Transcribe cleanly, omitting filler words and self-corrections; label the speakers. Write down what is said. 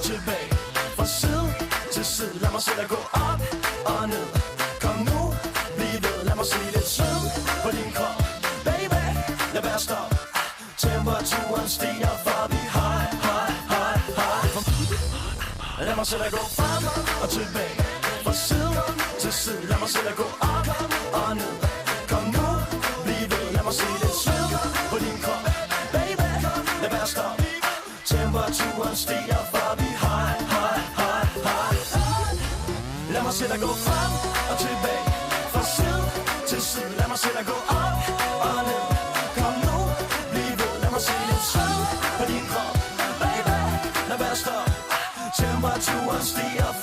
Speaker 1: og tilbage. Fra side til side, lad mig se dig gå op og ned. Kom nu, bliv ved, lad mig se lidt sød på din krop. Baby, lad være stop. Temperaturen stiger, for vi high. Lad mig se dig gå frem og tilbage. Fra side til side, lad mig se dig gå op og ned. Kom nu, bliv ved, lad mig se lidt sød på din krop. Baby, lad være stop. Temperaturen stiger, for vi high. Lad mig se dig gå frem og tilbage. Fra side til side, lad mig se dig gå op og ned. Kom nu, bliv ved, lad mig se lidt sød på din krop. Baby, lad være stop. Temperaturen stiger.